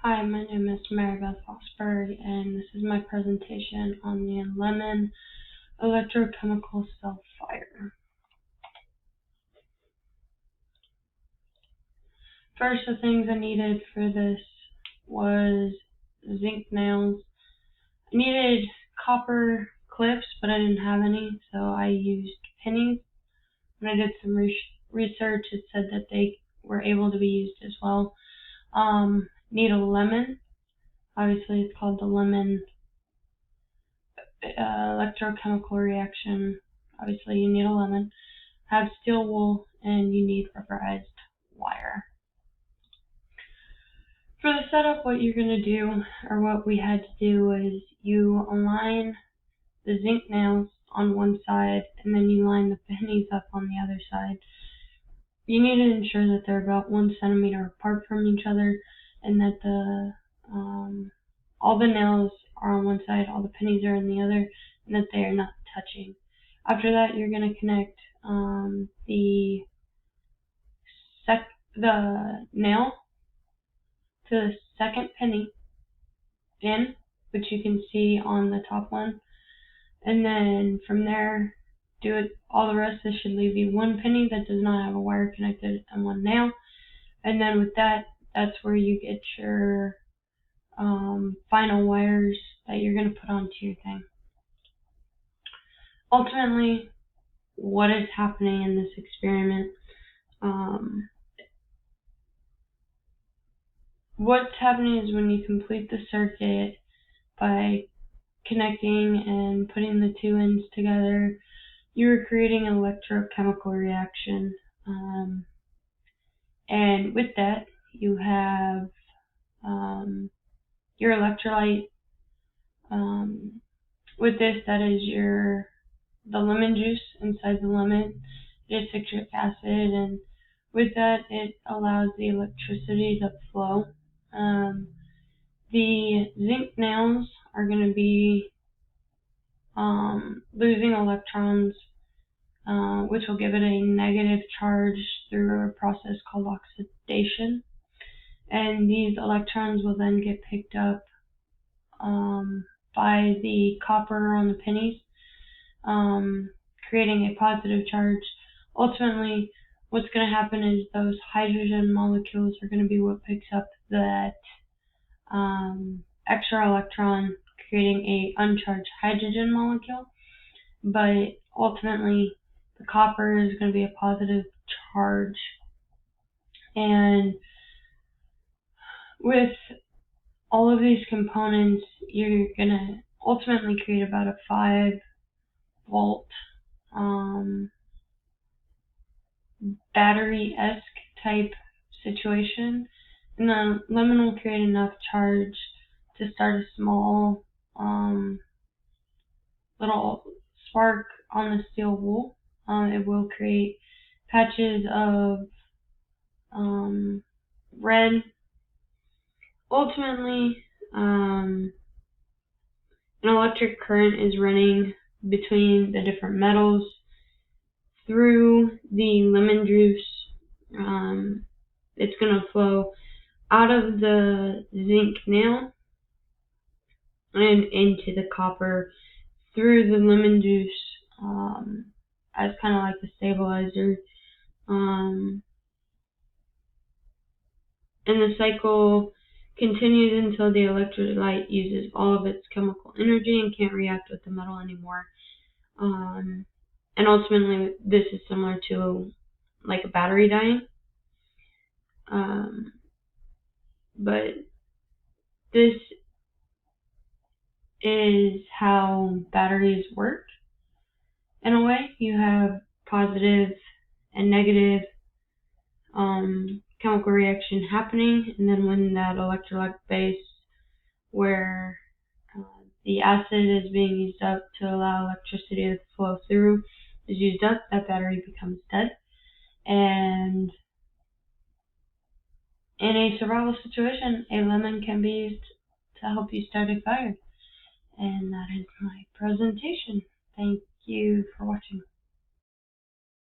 Hi, my name is Maribeth Fosberg, and this is my presentation on the lemon electrochemical cell fire. First, the things I needed for this was zinc nails. I needed copper clips, but I didn't have any, so I used pennies. When I did some research, it said that they were able to be used as well. Need a lemon. Obviously, it's called the lemon electrochemical reaction. Obviously, you need a lemon. Have steel wool, and you need rubberized wire. For the setup, what you're going to do, or what we had to do, is you align the zinc nails on one side, and then you line the pennies up on the other side. You need to ensure that they're about 1 centimeter apart from each other, and that all the nails are on one side, all the pennies are on the other, and that they are not touching. After that, you're going to connect the nail to the second penny in, which you can see on the top one, and then from there do it all the rest. This should leave you 1 penny that does not have a wire connected and 1 nail, and then with that's where you get your final wires that you're going to put onto your thing. Ultimately, what is happening in this experiment, what's happening is when you complete the circuit by connecting and putting the 2 ends together, you're creating an electrochemical reaction. And with that, you have your electrolyte. With this, that is the lemon juice inside the lemon. It is citric acid, and with that, it allows the electricity to flow. The zinc nails are going to be losing electrons, which will give it a negative charge through a process called oxidation. And these electrons will then get picked up by the copper on the pennies, creating a positive charge. Ultimately, what's going to happen is those hydrogen molecules are going to be what picks up that extra electron, creating a uncharged hydrogen molecule. But ultimately, the copper is going to be a positive charge. And with all of these components, you're going to ultimately create about a 5-volt battery-esque type situation. And the lemon will create enough charge to start a small little spark on the steel wool. It will create patches of red. Ultimately, an electric current is running between the different metals through the lemon juice. It's going to flow out of the zinc nail and into the copper through the lemon juice as kind of like the stabilizer. And the cycle continues until the electrolyte uses all of its chemical energy and can't react with the metal anymore. And ultimately, this is similar to like a battery dying. But this is how batteries work. In a way, you have positive and negative chemical reaction happening, and then when that electrolyte base, where the acid is being used up to allow electricity to flow through, is used up, that battery becomes dead. And in a survival situation, a lemon can be used to help you start a fire. And that is my presentation. Thank you for watching.